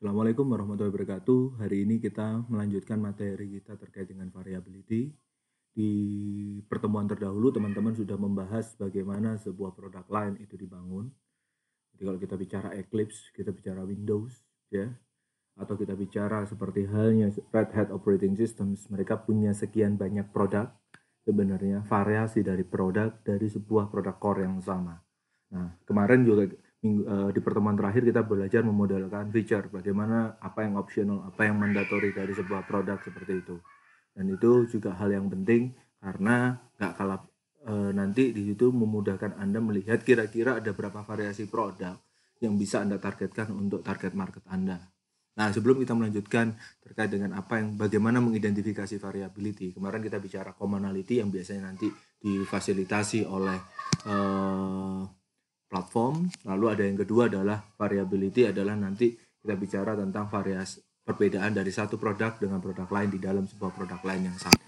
Assalamualaikum warahmatullahi wabarakatuh. Hari ini kita melanjutkan materi kita terkait dengan variability. Di pertemuan terdahulu teman-teman sudah membahas bagaimana sebuah produk line itu dibangun. Jadi kalau kita bicara Eclipse, kita bicara Windows, ya, atau kita bicara seperti halnya Red Hat Operating Systems, mereka punya sekian banyak produk, sebenarnya variasi dari produk dari sebuah produk core yang sama. Nah, kemarin juga di pertemuan terakhir kita belajar memodelkan feature, bagaimana apa yang optional, apa yang mandatory dari sebuah produk seperti itu. Dan itu juga hal yang penting karena nggak kalah nanti di situ memudahkan Anda melihat kira-kira ada berapa variasi produk yang bisa Anda targetkan untuk target market Anda. Nah, sebelum kita melanjutkan terkait dengan bagaimana mengidentifikasi variability, kemarin kita bicara commonality yang biasanya nanti difasilitasi oleh platform. Lalu ada yang kedua adalah variability, adalah nanti kita bicara tentang variasi perbedaan dari satu produk dengan produk lain di dalam sebuah produk lain yang sama.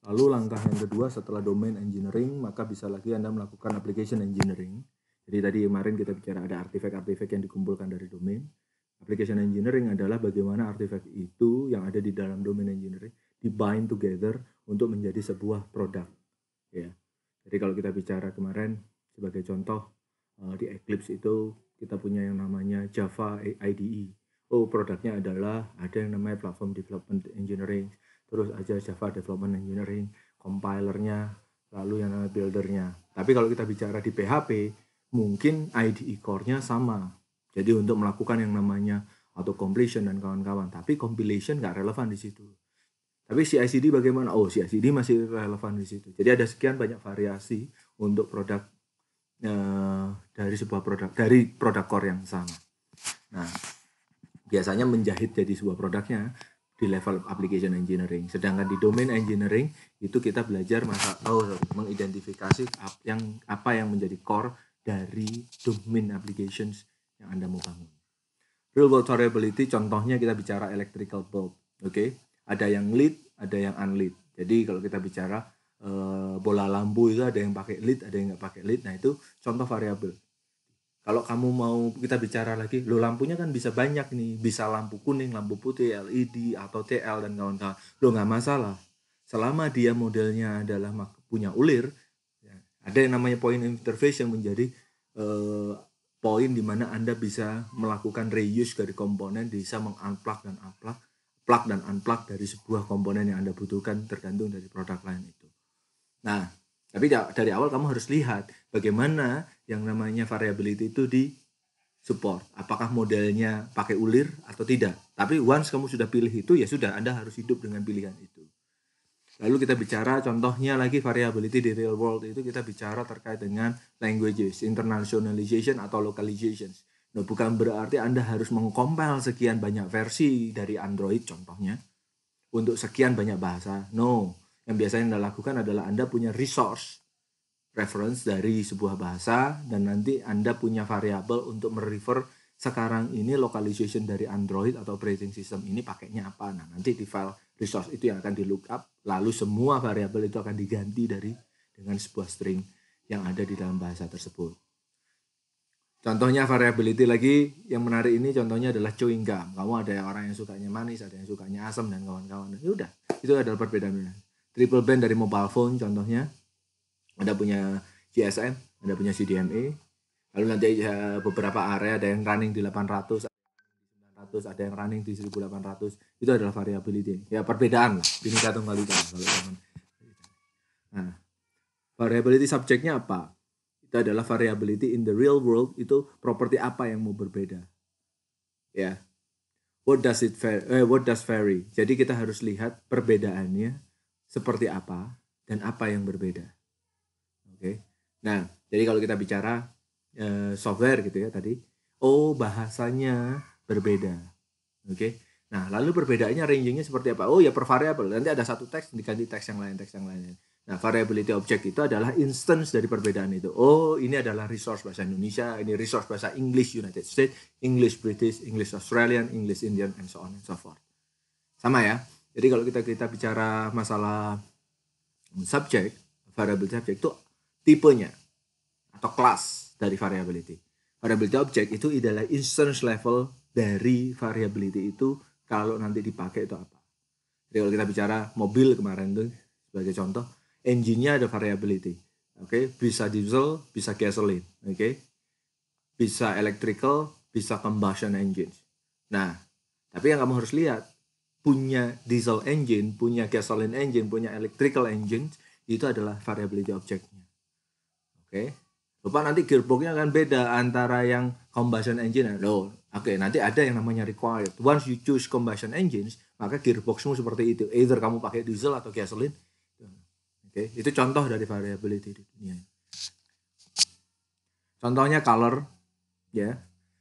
Lalu langkah yang kedua setelah domain engineering, maka bisa lagi Anda melakukan application engineering. Jadi tadi kemarin kita bicara ada artefak-artefak yang dikumpulkan dari domain. Application engineering adalah bagaimana artefak itu yang ada di dalam domain engineering dibind together untuk menjadi sebuah produk. Ya. Jadi kalau kita bicara kemarin sebagai contoh di Eclipse itu kita punya yang namanya Java IDE. Oh, produknya adalah ada yang namanya Platform Development Engineering, terus aja Java Development Engineering, compilernya, lalu yang namanya buildernya. Tapi kalau kita bicara di PHP, mungkin IDE core-nya sama. Jadi untuk melakukan yang namanya auto completion dan kawan-kawan, tapi compilation nggak relevan di situ. Tapi CI/CD bagaimana? Oh, CI/CD masih relevan di situ. Jadi ada sekian banyak variasi untuk produk dari sebuah produk core yang sama. Nah, biasanya menjahit jadi sebuah produknya di level application engineering. Sedangkan di domain engineering itu kita belajar mengidentifikasi apa yang menjadi core dari domain applications yang Anda mau bangun. Real world variability contohnya kita bicara electrical bulb, oke? Ada yang lead, ada yang unlead. Jadi kalau kita bicara bola lampu itu ada yang pakai lead, ada yang nggak pakai lead. Nah itu contoh variabel. Kalau kamu mau kita bicara lagi, lo lampunya kan bisa banyak nih, bisa lampu kuning, lampu putih, LED atau TL dan kawan-kawan. Lo nggak masalah, selama dia modelnya adalah punya ulir, ya, ada yang namanya point interface yang menjadi poin di mana Anda bisa melakukan reuse dari komponen, bisa meng-unplug dan unplug, plug dan unplug dari sebuah komponen yang Anda butuhkan tergantung dari produk lain itu. Nah, tapi dari awal kamu harus lihat bagaimana yang namanya variability itu di support. Apakah modelnya pakai ulir atau tidak. Tapi once kamu sudah pilih itu, ya sudah, Anda harus hidup dengan pilihan itu. Lalu kita bicara contohnya lagi variability di real world itu kita bicara terkait dengan languages, internationalization atau localizations. Nah, bukan berarti Anda harus mengcompile sekian banyak versi dari Android contohnya untuk sekian banyak bahasa. No, yang biasanya Anda lakukan adalah Anda punya resource reference dari sebuah bahasa dan nanti Anda punya variabel untuk merefer sekarang ini localization dari Android atau operating system ini pakainya apa. Nah, nanti di file resource itu yang akan di lookup, lalu semua variabel itu akan diganti dengan sebuah string yang ada di dalam bahasa tersebut. Contohnya variability lagi yang menarik ini contohnya adalah chewing gum. Kamu ada yang orang yang sukanya manis, ada yang sukanya asam dan kawan-kawan. Ya udah, itu adalah perbedaannya. Triple band dari mobile phone contohnya. Ada punya GSM, ada punya CDMA. Lalu nanti beberapa area ada yang running di 800, 900, ada yang running di 1800. Itu adalah variability. Ya perbedaan lah, Bhinneka Tunggal Ika. Nah, variability subjeknya apa? Itu adalah variability in the real world, itu properti apa yang mau berbeda. Ya. What does vary? Jadi kita harus lihat perbedaannya seperti apa dan apa yang berbeda. Oke. Nah, jadi kalau kita bicara software gitu ya tadi, bahasanya berbeda. Oke. Nah, lalu perbedaannya rangingnya seperti apa? Oh ya per variabel. Nanti ada satu teks diganti teks yang lain. Nah, variability object itu adalah instance dari perbedaan itu. Oh, ini adalah resource bahasa Indonesia, ini resource bahasa English United States, English British, English Australian, English Indian, and so on and so forth. Sama ya. Jadi kalau kita bicara masalah subject, variable subject itu tipenya atau kelas. dari variability. Variability object itu adalah instance level dari variability itu kalau nanti dipakai itu apa. Jadi kalau kita bicara mobil kemarin tuh sebagai contoh, engine-nya ada variability. Oke, bisa diesel, bisa gasoline, oke. Bisa electrical, bisa combustion engine. Nah, tapi yang kamu harus lihat, punya diesel engine, punya gasoline engine, punya electrical engine, itu adalah variability object-nya. Oke. Lupa nanti gearbox-nya akan beda antara yang combustion engine. Loh, oke, nanti ada yang namanya required. Once you choose combustion engines, maka gearbox-mu seperti itu. Either kamu pakai diesel atau gasoline. Oke, itu contoh dari variability di dunia. Contohnya color, ya.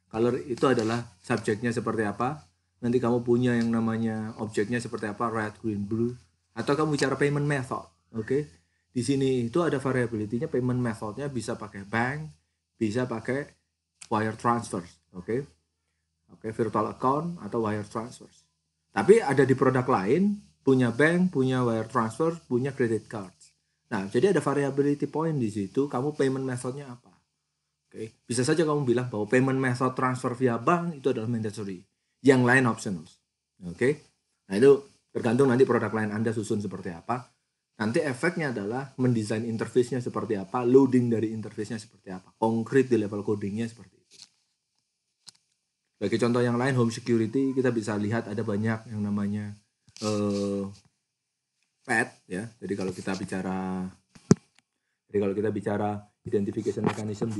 Color itu adalah subjeknya seperti apa. Nanti kamu punya yang namanya objeknya seperti apa, red, green, blue. Atau kamu bicara payment method, oke. Di sini itu ada variability-nya, payment methodnya bisa pakai bank, bisa pakai wire transfer, oke. Oke, virtual account atau wire transfer. Tapi ada di produk lain, punya bank, punya wire transfer, punya credit card. Nah, jadi ada variability point di situ, kamu payment methodnya apa. Oke, bisa saja kamu bilang bahwa payment method transfer via bank itu adalah mandatory. Yang lain optional. Oke. Nah, itu tergantung nanti produk lain Anda susun seperti apa. Nanti efeknya adalah mendesain interface-nya seperti apa, loading dari interface-nya seperti apa, konkret di level codingnya seperti itu. Sebagai contoh yang lain, home security, kita bisa lihat ada banyak yang namanya PAD, ya. Jadi kalau kita bicara identification mechanism,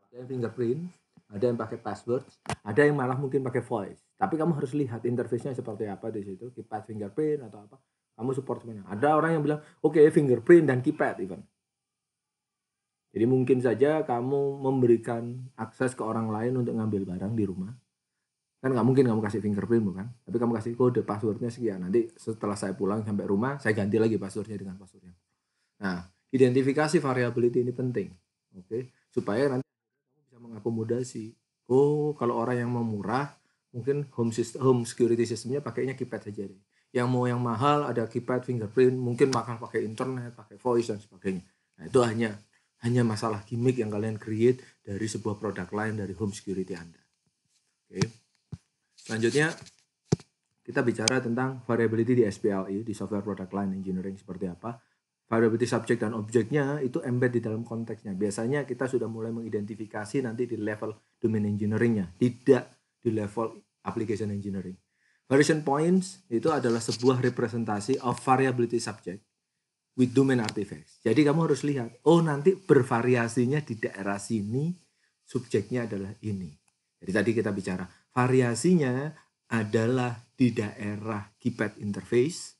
ada yang fingerprint, ada yang pakai password, ada yang malah mungkin pakai voice. Tapi kamu harus lihat interface-nya seperti apa di situ, keypad, fingerprint atau apa. Kamu support semuanya. Ada orang yang bilang, oke, fingerprint dan keypad even. Jadi mungkin saja kamu memberikan akses ke orang lain untuk ngambil barang di rumah. Kan nggak mungkin kamu kasih fingerprint, bukan? Tapi kamu kasih kode passwordnya sekian. Nanti setelah saya pulang sampai rumah, saya ganti lagi passwordnya dengan passwordnya. Nah, identifikasi variability ini penting. Oke, supaya nanti bisa mengakomodasi. Oh, kalau orang yang mau murah, mungkin home security systemnya pakainya keypad saja deh. Yang mau yang mahal ada keypad, fingerprint, mungkin bakal pakai internet, pakai voice dan sebagainya. Nah, itu hanya masalah gimmick yang kalian create dari sebuah produk lain dari home security Anda. Oke. Selanjutnya kita bicara tentang variability di SPLE, di software product line engineering seperti apa. Variability subject dan objeknya itu embed di dalam konteksnya. Biasanya kita sudah mulai mengidentifikasi nanti di level domain engineering-nya, tidak di level application engineering. Variation points itu adalah sebuah representasi of variability subject with domain artifacts. Jadi kamu harus lihat, oh nanti bervariasinya di daerah sini, subjeknya adalah ini. Jadi tadi kita bicara, variasinya adalah di daerah keypad interface.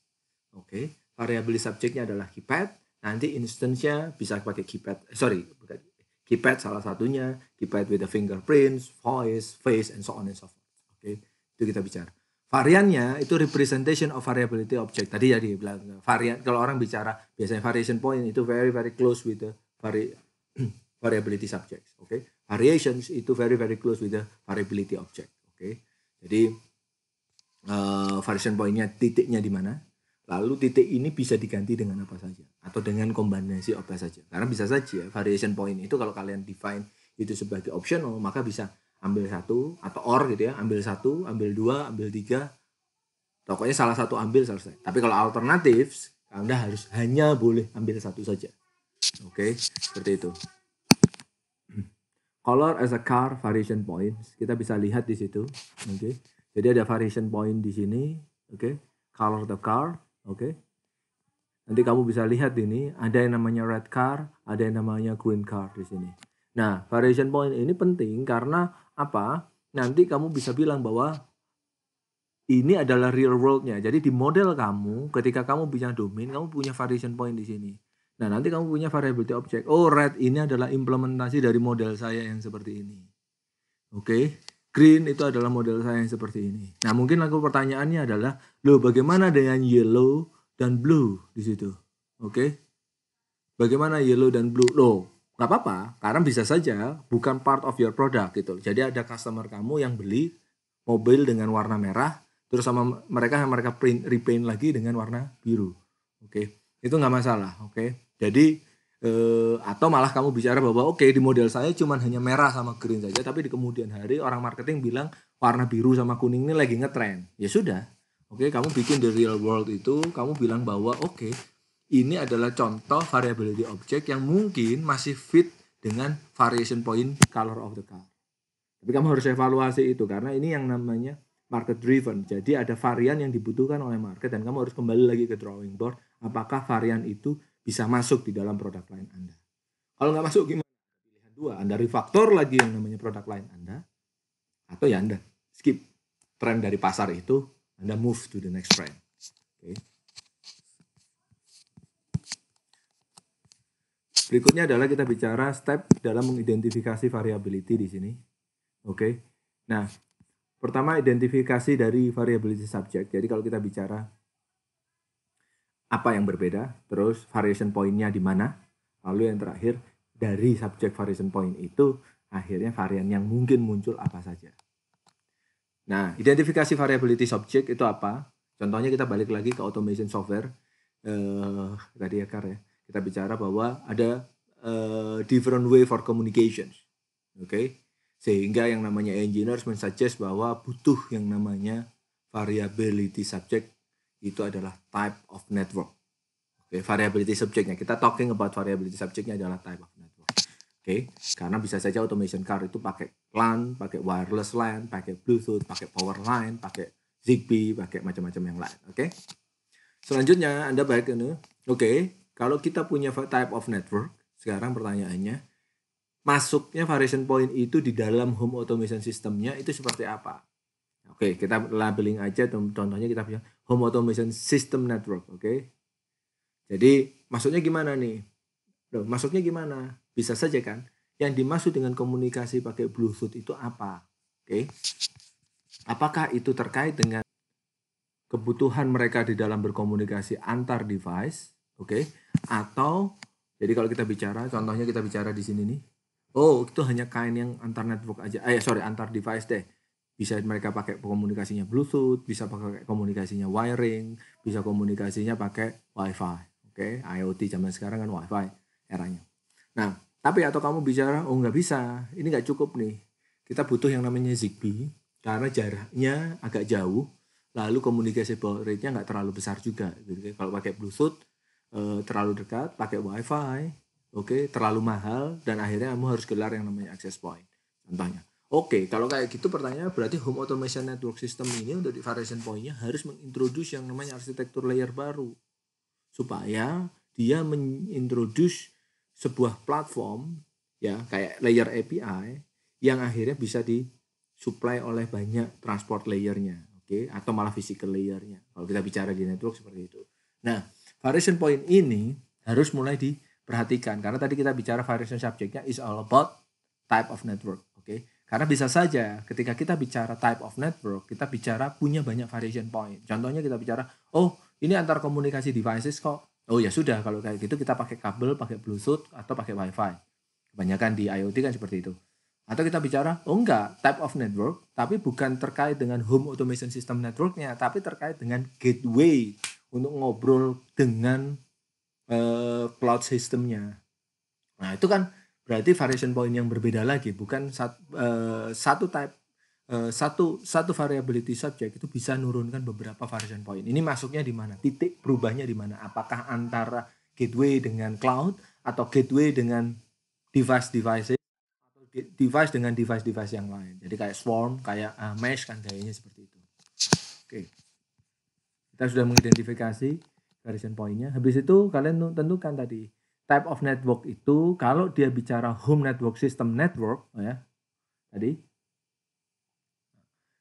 Oke. Variably subjeknya adalah keypad, nanti instance-nya bisa pakai keypad salah satunya, keypad with the fingerprints, voice, face, and so on and so forth. Oke, itu kita bicara. Variannya itu representation of variability object. Tadi ya dibilang varian, kalau orang bicara biasanya variation point itu very very close with the variability subjects. Oke, variations itu very very close with the variability object. Oke, jadi variation point-nya titiknya di mana? Lalu titik ini bisa diganti dengan apa saja atau dengan kombinasi apa saja. Karena bisa saja variation point itu kalau kalian define itu sebagai optional, maka bisa ambil satu atau or gitu ya, ambil satu, ambil dua, ambil tiga. Pokoknya salah satu ambil selesai. Tapi kalau alternatif, Anda harus hanya boleh ambil satu saja. Oke, seperti itu. Color as a car variation points, kita bisa lihat di situ. Oke. Jadi ada variation point di sini, oke. Color the car. Oke. Nanti kamu bisa lihat ini, ada yang namanya red car, ada yang namanya green car di sini. Nah, variation point ini penting karena apa? Nanti kamu bisa bilang bahwa ini adalah real world-nya. Jadi di model kamu, ketika kamu punya domain, kamu punya variation point di sini. Nah, nanti kamu punya variability object. Oh, red ini adalah implementasi dari model saya yang seperti ini. Oke. Green itu adalah model saya yang seperti ini. Nah, mungkin aku pertanyaannya adalah, loh bagaimana dengan yellow dan blue di situ? Oke. Bagaimana yellow dan blue? Loh, nggak apa-apa, karena bisa saja bukan part of your product gitu. Jadi ada customer kamu yang beli mobil dengan warna merah, terus sama mereka repaint lagi dengan warna biru. Oke. Itu nggak masalah, oke. Jadi Atau malah kamu bicara bahwa oke, di model saya cuma hanya merah sama green saja, tapi di kemudian hari orang marketing bilang warna biru sama kuning ini lagi ngetren. Ya sudah, oke, kamu bikin the real world itu, kamu bilang bahwa oke, ini adalah contoh variability object yang mungkin masih fit dengan variation point color of the car. Tapi kamu harus evaluasi itu karena ini yang namanya market driven. Jadi ada varian yang dibutuhkan oleh market dan kamu harus kembali lagi ke drawing board. Apakah varian itu bisa masuk di dalam produk line Anda? Kalau nggak masuk gimana? Pilihan dua, Anda refaktor lagi yang namanya produk line Anda, atau ya Anda skip tren dari pasar itu, Anda move to the next trend. Okay. Berikutnya adalah kita bicara step dalam mengidentifikasi variability di sini. Oke. Nah, pertama identifikasi dari variability subject. Jadi kalau kita bicara apa yang berbeda, terus variation point-nya di mana, lalu yang terakhir dari subject variation point itu akhirnya varian yang mungkin muncul apa saja. Nah, identifikasi variability subject itu apa? Contohnya kita balik lagi ke automation software. Tadi ya, kita bicara bahwa ada different way for communications. Oke. Sehingga yang namanya engineers mensuggest bahwa butuh yang namanya variability subject itu adalah type of network. Oke, variability subjectnya. Kita talking about variability subjectnya adalah type of network. Oke, karena bisa saja automation car itu pakai LAN, pakai wireless LAN, pakai Bluetooth, pakai power line, pakai Zigbee, pakai macam-macam yang lain. Oke. Selanjutnya Anda baik ini. Oke, kalau kita punya type of network, sekarang pertanyaannya, masuknya variation point itu di dalam home automation systemnya itu seperti apa? Oke, kita labeling aja, contohnya kita punya home automation system network. Oke, jadi masuknya gimana nih? Loh, masuknya gimana? Bisa saja kan? Yang dimaksud dengan komunikasi pakai Bluetooth itu apa? Oke, apakah itu terkait dengan kebutuhan mereka di dalam berkomunikasi antar device? Oke, atau jadi kalau kita bicara, contohnya kita bicara di sini nih. Oh, itu hanya kain yang antar network aja. Antar device deh. Bisa mereka pakai komunikasinya Bluetooth, bisa pakai komunikasinya wiring, bisa komunikasinya pakai Wi-Fi. Oke, IoT zaman sekarang kan Wi-Fi eranya. Nah, tapi atau kamu bicara, oh nggak bisa, ini nggak cukup nih. Kita butuh yang namanya Zigbee, karena jaraknya agak jauh, lalu komunikasi baud rate-nya nggak terlalu besar juga. Jadi kalau pakai Bluetooth, terlalu dekat, pakai Wi-Fi, oke, terlalu mahal, dan akhirnya kamu harus gelar yang namanya access point. Contohnya. Oke, kalau kayak gitu pertanyaan berarti home automation network system ini untuk di variation point-nya harus mengintroduce yang namanya arsitektur layer baru. Supaya dia mengintroduce sebuah platform ya kayak layer API yang akhirnya bisa disupply oleh banyak transport layernya, oke, atau malah physical layernya. Kalau kita bicara di network seperti itu. Nah, variation point ini harus mulai diperhatikan karena tadi kita bicara variation subjectnya is all about type of network, oke. Karena bisa saja ketika kita bicara type of network, kita bicara punya banyak variation point. Contohnya kita bicara, oh ini antar komunikasi devices kok. Oh ya sudah, kalau kayak gitu kita pakai kabel, pakai Bluetooth, atau pakai Wi-Fi. Kebanyakan di IoT kan seperti itu. Atau kita bicara, oh enggak, type of network, tapi bukan terkait dengan home automation system networknya, tapi terkait dengan gateway untuk ngobrol dengan cloud systemnya. Nah itu kan berarti variation point yang berbeda lagi, bukan satu type satu variability subject itu bisa nurunkan beberapa variation point. Ini masuknya di mana? Titik berubahnya di mana? Apakah antara gateway dengan cloud atau gateway dengan device atau device dengan device yang lain. Jadi kayak swarm, kayak mesh kan gayanya seperti itu. Oke. Kita sudah mengidentifikasi variation point-nya. Habis itu kalian tentukan tadi type of network itu kalau dia bicara home network system network ya. Tadi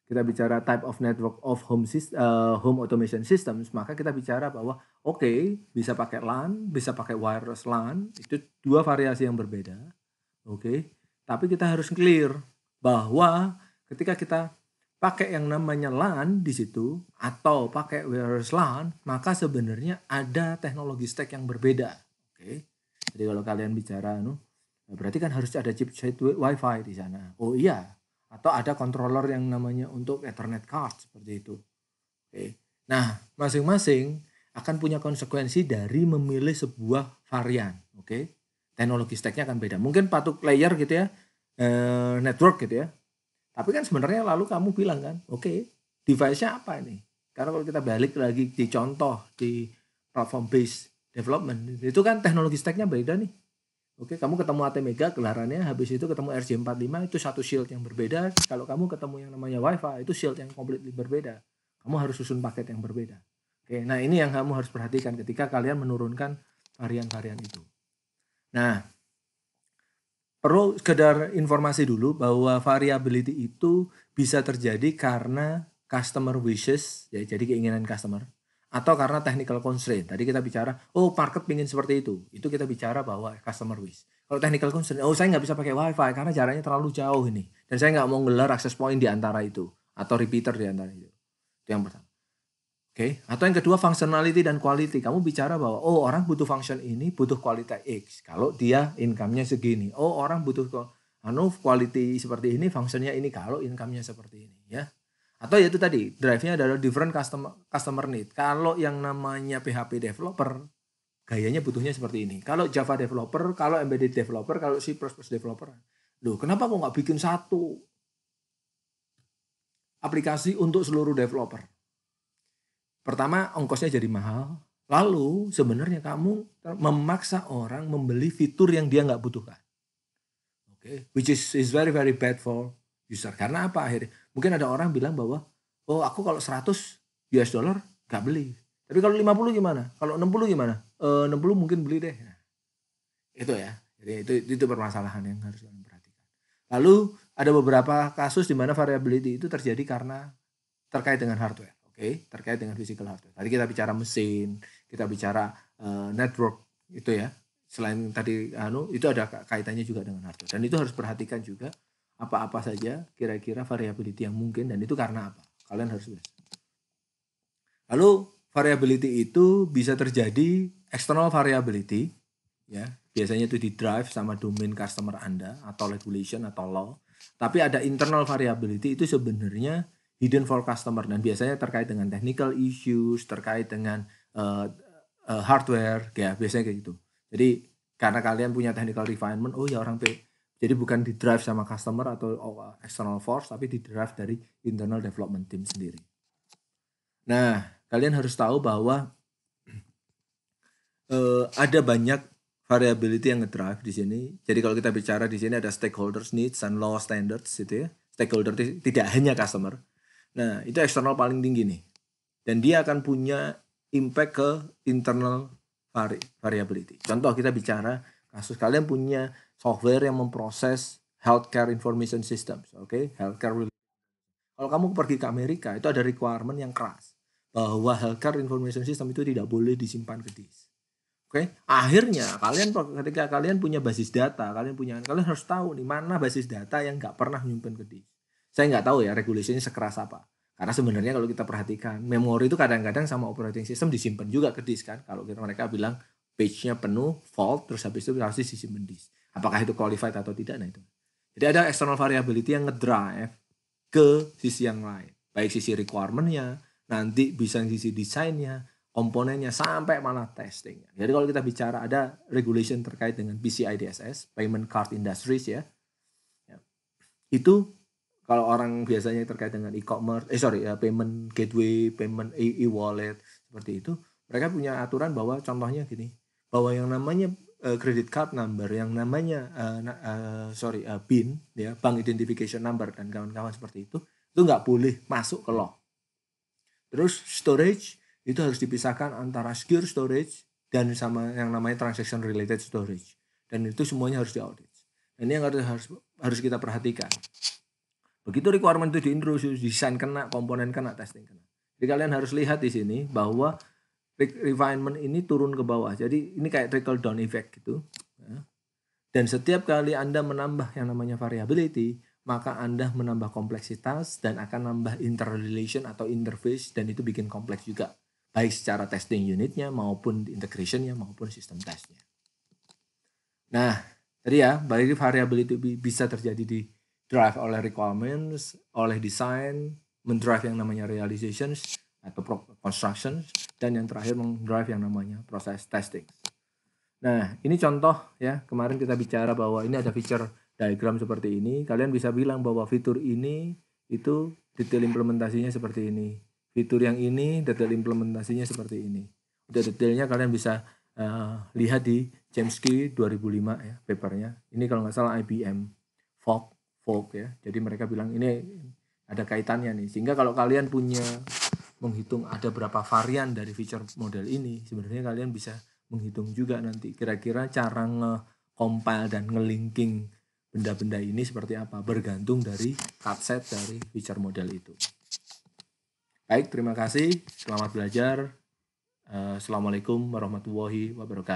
kita bicara type of network of home automation systems, maka kita bicara bahwa oke, bisa pakai LAN, bisa pakai wireless LAN, itu dua variasi yang berbeda. Oke, tapi kita harus clear bahwa ketika kita pakai yang namanya LAN di situ atau pakai wireless LAN, maka sebenarnya ada teknologi stack yang berbeda. Oke. Jadi kalau kalian bicara berarti kan harus ada chipset Wi-Fi di sana. Oh iya, atau ada controller yang namanya untuk Ethernet card seperti itu. Oke. Nah, masing-masing akan punya konsekuensi dari memilih sebuah varian, oke? teknologi stacknya akan beda. Mungkin patut layer gitu ya, network gitu ya. Tapi kan sebenarnya lalu kamu bilang kan, oke, device-nya apa ini? Karena kalau kita balik lagi di contoh di platform based development, itu kan teknologi stack-nya beda nih. Oke, kamu ketemu ATmega gelarannya, habis itu ketemu RJ45 itu satu shield yang berbeda. Kalau kamu ketemu yang namanya Wi-Fi itu shield yang completely berbeda. Kamu harus susun paket yang berbeda. Oke, nah ini yang kamu harus perhatikan ketika kalian menurunkan varian-varian itu. Nah, perlu sekedar informasi dulu bahwa variability itu bisa terjadi karena customer wishes, ya, jadi keinginan customer, atau karena technical constraint. Tadi kita bicara, oh market pingin seperti itu kita bicara bahwa customer wish. Kalau technical constraint, oh saya nggak bisa pakai wifi karena jaraknya terlalu jauh ini, dan saya nggak mau ngelar access point di antara itu, atau repeater di antara itu. Itu yang pertama. Oke, atau yang kedua functionality dan quality. Kamu bicara bahwa orang butuh function ini, butuh kualitas X. Kalau dia income-nya segini. Orang butuh quality seperti ini, functionnya ini kalau income-nya seperti ini, ya. Atau yaitu tadi, drive-nya adalah different customer need. Kalau yang namanya PHP developer, gayanya butuhnya seperti ini. Kalau Java developer, kalau embedded developer, kalau C++ developer. Loh, kenapa kok nggak bikin satu aplikasi untuk seluruh developer? Pertama, ongkosnya jadi mahal. Lalu sebenarnya kamu memaksa orang membeli fitur yang dia nggak butuhkan. Oke, which is very very bad for user. Karena apa akhirnya? Mungkin ada orang bilang bahwa, aku kalau 100 US dollar nggak beli. Tapi kalau 50 gimana? Kalau 60 gimana? 60 mungkin beli deh. Nah, itu ya. Jadi itu permasalahan yang harus kalian perhatikan. Lalu ada beberapa kasus di mana variability itu terjadi karena terkait dengan hardware. Oke, terkait dengan physical hardware. Tadi kita bicara mesin, kita bicara network itu ya. Selain tadi itu ada kaitannya juga dengan hardware. Dan itu harus perhatikan juga apa-apa saja kira-kira variability yang mungkin, dan itu karena apa. Kalian harus lihat. Lalu variability itu bisa terjadi external variability, ya. Biasanya itu di drive sama domain customer Anda atau regulation atau law. Tapi ada internal variability, itu sebenarnya hidden for customer, dan biasanya terkait dengan technical issues, terkait dengan hardware, ya biasanya kayak gitu. Jadi karena kalian punya technical refinement, jadi bukan di drive sama customer atau external force, tapi di drive dari internal development team sendiri. Nah, kalian harus tahu bahwa ada banyak variability yang ngedrive di sini. Jadi kalau kita bicara di sini ada stakeholders needs and law standards gitu ya. Stakeholder tidak hanya customer. Nah, itu eksternal paling tinggi nih. Dan dia akan punya impact ke internal variability. Contoh kita bicara kasus kalian punya software yang memproses healthcare information systems, oke? Healthcare. Kalau kamu pergi ke Amerika, itu ada requirement yang keras bahwa healthcare information system itu tidak boleh disimpan ke disk. Oke, akhirnya ketika kalian punya basis data, kalian harus tahu nih mana basis data yang nggak pernah nyimpen ke disk. Saya nggak tahu ya regulasinya sekeras apa. Karena sebenarnya kalau kita perhatikan, memori itu kadang-kadang sama operating system disimpan juga ke disk kan. Kalau mereka bilang page-nya penuh, fault, terus habis itu harus disimpan disk. Apakah itu qualified atau tidak? Nah itu. Jadi ada external variability yang ngedrive ke sisi yang lain. Baik sisi requirement-nya, nanti bisa sisi desainnya, komponennya, sampai malah testing. Jadi kalau kita bicara ada regulation terkait dengan PCI DSS, Payment Card Industries ya. Itu kalau orang biasanya terkait dengan e-commerce, payment gateway, payment e-wallet seperti itu, mereka punya aturan bahwa contohnya gini, bahwa yang namanya credit card number, yang namanya BIN ya, bank identification number dan kawan-kawan seperti itu nggak boleh masuk ke lock. Terus storage itu harus dipisahkan antara secure storage dan sama yang namanya transaction related storage, dan itu semuanya harus diaudit. Ini yang harus kita perhatikan. Begitu requirement itu diintroduce, desain kena, komponen kena, testing kena. Jadi kalian harus lihat di sini bahwa refinement ini turun ke bawah. Jadi ini kayak trickle down effect gitu. Dan setiap kali Anda menambah yang namanya variability, maka Anda menambah kompleksitas dan akan nambah interrelation atau interface, dan itu bikin kompleks juga. Baik secara testing unitnya maupun integrationnya maupun sistem testnya. Nah, tadi ya, bagi variability bisa terjadi di drive oleh requirements, oleh design, mendrive yang namanya realizations atau construction, dan yang terakhir mendrive yang namanya proses testing. Nah, ini contoh ya, kemarin kita bicara bahwa ini ada feature diagram seperti ini, kalian bisa bilang bahwa fitur ini itu detail implementasinya seperti ini. Fitur yang ini detail implementasinya seperti ini. Udah detailnya kalian bisa lihat di Chomsky 2005 ya, papernya. Ini kalau nggak salah IBM, Fogg ya. Jadi mereka bilang ini ada kaitannya nih. Sehingga kalau kalian punya menghitung ada berapa varian dari feature model ini, sebenarnya kalian bisa menghitung juga nanti kira-kira cara nge-compile dan nge-linking benda-benda ini seperti apa, bergantung dari cut set dari feature model itu. Baik, terima kasih, selamat belajar. Assalamualaikum warahmatullahi wabarakatuh.